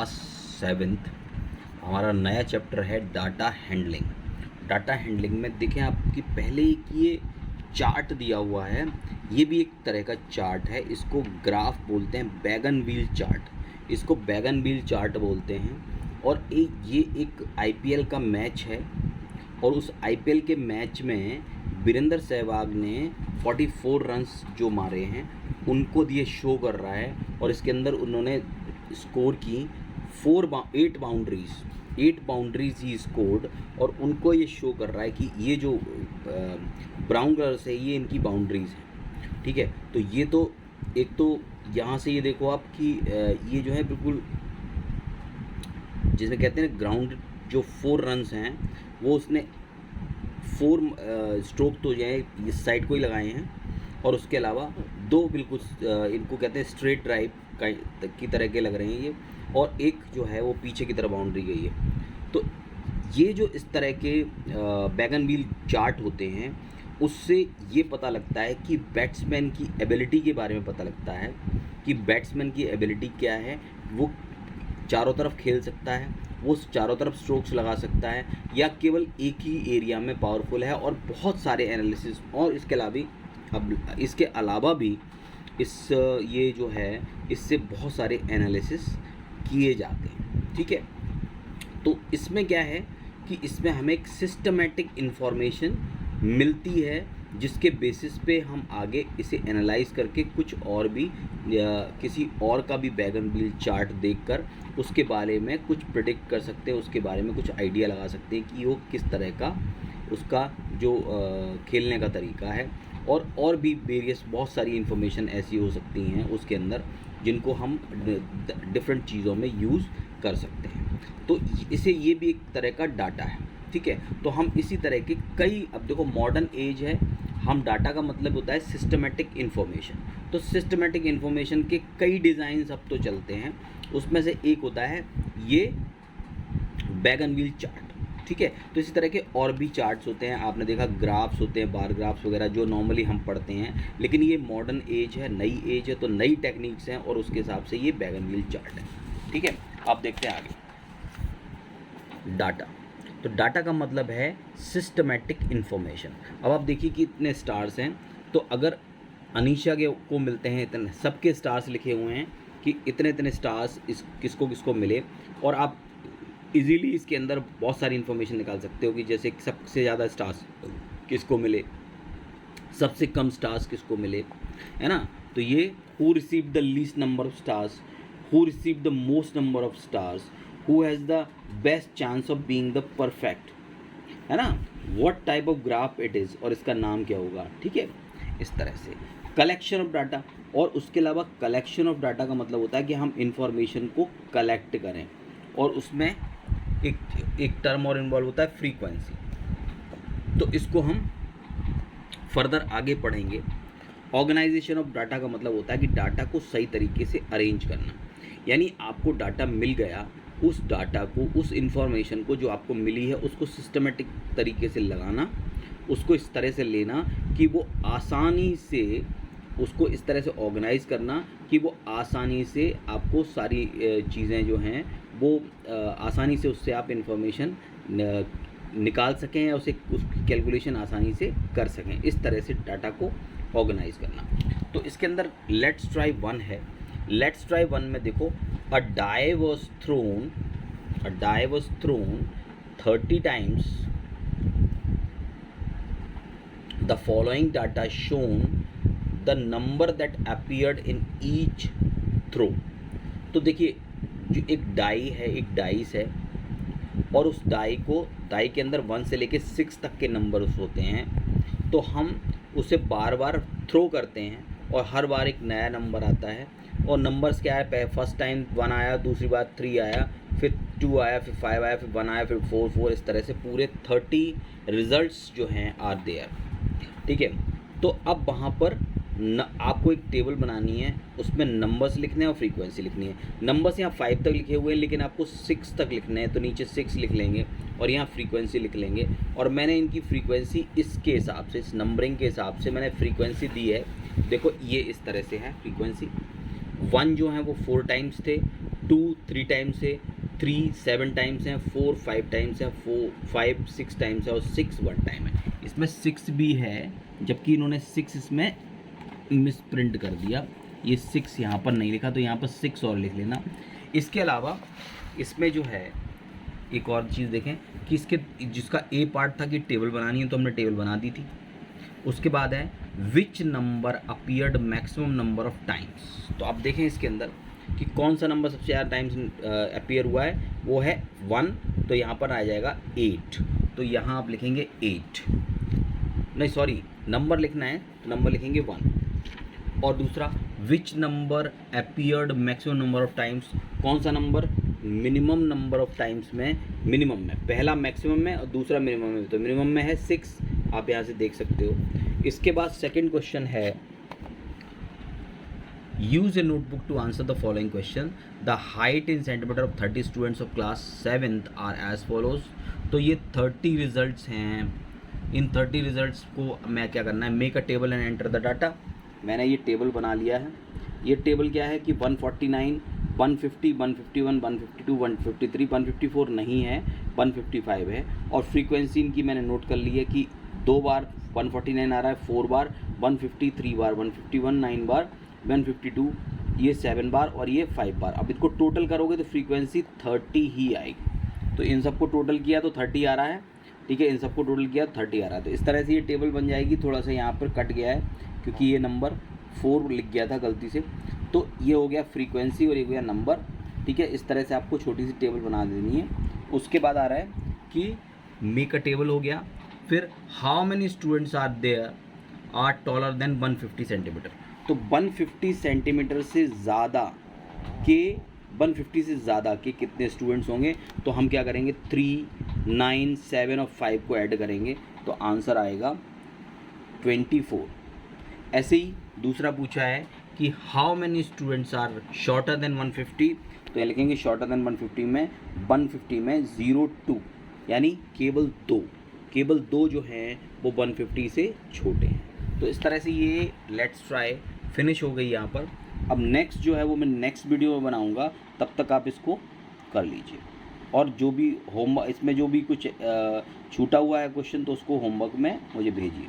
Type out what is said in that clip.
Class 7th हमारा नया chapter है डाटा हैंडलिंग। डाटा हैंडलिंग में देखें आपकी पहले एक ये चार्ट दिया हुआ है, ये भी एक तरह का चार्ट है, इसको ग्राफ बोलते हैं, बैगन व्हील चार्ट, इसको बैगन व्हील चार्ट बोलते हैं। और ये एक आईपीएल का मैच है और उस आईपीएल के मैच में वीरेंद्र सहवाग ने 44 रन्स जो मारे हैं उनको ये शो कर रहा है और इसके अंदर उन्होंने स्कोर की 8 बाउंड्रीज ही स्कोर्ड और उनको ये शो कर रहा है कि ये जो ब्राउन कलर से ये इनकी बाउंड्रीज हैं। ठीक है, तो ये तो एक तो यहाँ से ये देखो आप कि ये जो है बिल्कुल जिसमें कहते हैं ग्राउंड जो 4 रन्स हैं वो उसने 4 स्ट्रोक तो जो है इस साइड को ही लगाए हैं और उसके अलावा 2 बिल्कुल इनको कहते हैं स्ट्रेट ड्राइव की तरह के लग रहे हैं ये, और एक जो है वो पीछे की तरफ बाउंड्री गई है। तो ये जो इस तरह के बैगन व्हील चार्ट होते हैं उससे ये पता लगता है कि बैट्समैन की एबिलिटी के बारे में पता लगता है कि बैट्समैन की एबिलिटी क्या है, वो चारों तरफ खेल सकता है, वो चारों तरफ स्ट्रोक्स लगा सकता है या केवल एक ही एरिया में पावरफुल है, और बहुत सारे एनालिसिस और इसके अलावा भी ये जो है इससे बहुत सारे एनालिसिस किए जाते हैं। ठीक है, तो इसमें क्या है कि इसमें हमें एक सिस्टमेटिक इन्फॉर्मेशन मिलती है जिसके बेसिस पे हम आगे इसे एनालाइज करके कुछ और भी किसी और का भी बैगन व्हील चार्ट देखकर उसके बारे में कुछ प्रेडिक्ट कर सकते हैं, उसके बारे में कुछ आइडिया लगा सकते हैं कि वो किस तरह का उसका जो खेलने का तरीका है, और भी वेरियस बहुत सारी इन्फॉर्मेशन ऐसी हो सकती हैं उसके अंदर जिनको हम डिफरेंट चीज़ों में यूज़ कर सकते हैं। तो इसे ये भी एक तरह का डाटा है। ठीक है, तो हम इसी तरह के कई, अब देखो मॉडर्न एज है, हम डाटा का मतलब होता है सिस्टमेटिक इन्फॉर्मेशन, तो सिस्टमेटिक इन्फॉर्मेशन के कई डिज़ाइंस अब तो चलते हैं, उसमें से एक होता है ये बैगन व्हील चार्ट। ठीक है, तो इसी तरह के और भी चार्ट्स होते हैं, आपने देखा ग्राफ्स होते हैं, बार ग्राफ्स वगैरह जो नॉर्मली हम पढ़ते हैं, लेकिन ये मॉडर्न एज है, नई एज है, तो नई टेक्निक्स हैं और उसके हिसाब से ये बैगन व्हील चार्ट है। ठीक है, आप देखते हैं आगे डाटा। तो डाटा का मतलब है सिस्टमेटिक इन्फॉर्मेशन। अब आप देखिए कि इतने स्टार्स हैं, तो अगर अनीशा को मिलते हैं इतने, सबके स्टार्स लिखे हुए हैं कि इतने इतने स्टार्स किसको किसको मिले, और आप इजीली इसके अंदर बहुत सारी इन्फॉर्मेशन निकाल सकते हो कि जैसे सबसे ज़्यादा स्टार्स किसको मिले, सबसे कम स्टार्स किसको मिले, है ना। तो ये who receive the least number of stars, who receive the most number of stars, who has the best chance of being the perfect, है ना, what type of graph it is, और इसका नाम क्या होगा। ठीक है, इस तरह से कलेक्शन ऑफ डाटा। और उसके अलावा कलेक्शन ऑफ डाटा का मतलब होता है कि हम इंफॉर्मेशन को कलेक्ट करें, और उसमें एक टर्म और इन्वॉल्व होता है फ्रीक्वेंसी। तो इसको हम फर्दर आगे पढ़ेंगे। ऑर्गेनाइजेशन ऑफ डाटा का मतलब होता है कि डाटा को सही तरीके से अरेंज करना, यानी आपको डाटा मिल गया, उस डाटा को, उस इंफॉर्मेशन को जो आपको मिली है उसको सिस्टमेटिक तरीके से लगाना, उसको इस तरह से लेना कि वो आसानी से, उसको इस तरह से ऑर्गेनाइज करना कि वो आसानी से आपको सारी चीज़ें जो हैं वो आसानी से उससे आप इंफॉर्मेशन निकाल सकें या उसकी कैलकुलेशन आसानी से कर सकें। इस तरह से डाटा को ऑर्गेनाइज करना। तो इसके अंदर लेट्स ट्राई 1 है। लेट्स ट्राई 1 में देखो, a die was thrown 30 times, the following data shown the number that appeared in each throw. तो देखिए जो एक डाई है, एक डाइस है, और उस डाई के अंदर 1 से लेके 6 तक के नंबर्स होते हैं, तो हम उसे बार बार थ्रो करते हैं और हर बार एक नया नंबर आता है। और नंबर्स क्या है, फर्स्ट टाइम 1 आया, दूसरी बार 3 आया, फिर 2 आया, फिर 5 आया, फिर 1 आया, फिर 4, इस तरह से पूरे 30 रिजल्ट्स जो हैं आर देयर। ठीक है, तो अब वहाँ पर आपको एक टेबल बनानी है, उसमें नंबर्स लिखने हैं और फ्रीक्वेंसी लिखनी है। नंबर्स यहाँ 5 तक लिखे हुए हैं, लेकिन आपको 6 तक लिखने हैं, तो नीचे 6 लिख लेंगे और यहाँ फ्रीक्वेंसी लिख लेंगे। और मैंने इनकी फ्रीक्वेंसी इसके हिसाब से, इस नंबरिंग के हिसाब से मैंने फ्रीक्वेंसी दी है। देखो ये इस तरह से है फ्रीक्वेंसी। 1 जो है वो 4 टाइम्स थे, 2 3 टाइम्स है, 3 7 टाइम्स है, 4 5 टाइम्स है, 5 6 टाइम्स है और 6 1 टाइम है। इसमें 6 भी है, जबकि इन्होंने 6 इसमें मिस प्रिंट कर दिया, ये 6 यहाँ पर नहीं लिखा, तो यहाँ पर 6 और लिख लेना। इसके अलावा इसमें जो है एक और चीज़ देखें कि इसके जिसका ए पार्ट था कि टेबल बनानी है, तो हमने टेबल बना दी थी। उसके बाद है which number appeared maximum number of times. तो आप देखें इसके अंदर कि कौन सा नंबर सबसे ज़्यादा टाइम्स अपीयर हुआ है, वो है 1, तो यहाँ पर आ जाएगा 8, तो यहाँ आप लिखेंगे 8, नहीं सॉरी नंबर लिखना है तो नंबर लिखेंगे 1। और दूसरा which number appeared maximum number of times, कौन सा number minimum number of times में, मिनिमम में, पहला मैक्सिमम में और दूसरा मिनिमम में, तो मिनिमम में है 6, आप यहाँ से देख सकते हो। इसके बाद सेकंड क्वेश्चन है use a notebook to answer the following question, the height in centimetre of 30 students of class 7th are as follows. तो ये 30 रिजल्ट्स हैं, इन 30 रिजल्ट्स को मैं क्या करना है, make a table and enter the data. मैंने ये टेबल बना लिया है। ये टेबल क्या है कि 149 150 151 152 153 154 नहीं है, 155 है। और फ्रीक्वेंसी इनकी मैंने नोट कर ली है कि 2 बार 149 आ रहा है, 4 बार 150, 3 बार 151, 9 बार 152, ये 7 बार और ये 5 बार। अब इसको टोटल करोगे तो फ्रीक्वेंसी 30 ही आएगी। तो इन सबको टोटल किया तो 30 आ रहा है, ठीक है, इन सबको टोटल किया तो 30 आ रहा है। तो इस तरह से ये टेबल बन जाएगी। थोड़ा सा यहाँ पर कट गया है क्योंकि ये नंबर 4 लिख गया था गलती से, तो ये हो गया फ्रीक्वेंसी और ये हो गया नंबर, ठीक है। इस तरह से आपको छोटी सी टेबल बना देनी है। उसके बाद आ रहा है कि मेक अ टेबल हो गया, फिर how many students are there are taller than 150 centimetre. तो 150 सेंटीमीटर से ज़्यादा के 150 से ज़्यादा के कितने स्टूडेंट्स होंगे, तो हम क्या करेंगे 3 9 7 और 5 को ऐड करेंगे तो आंसर आएगा 24। ऐसे ही दूसरा पूछा है कि how many students are shorter than 150, तो ये लिखेंगे शॉर्टर देन 150 में 150 में 02, यानी केवल दो जो हैं वो 150 से छोटे हैं। तो इस तरह से ये लेट्स ट्राई फिनिश हो गई यहाँ पर। अब नेक्स्ट जो है वो मैं नेक्स्ट वीडियो में बनाऊँगा, तब तक आप इसको कर लीजिए। और जो भी होमवर्क इसमें जो भी कुछ छूटा हुआ है क्वेश्चन, तो उसको होमवर्क में मुझे भेजिए।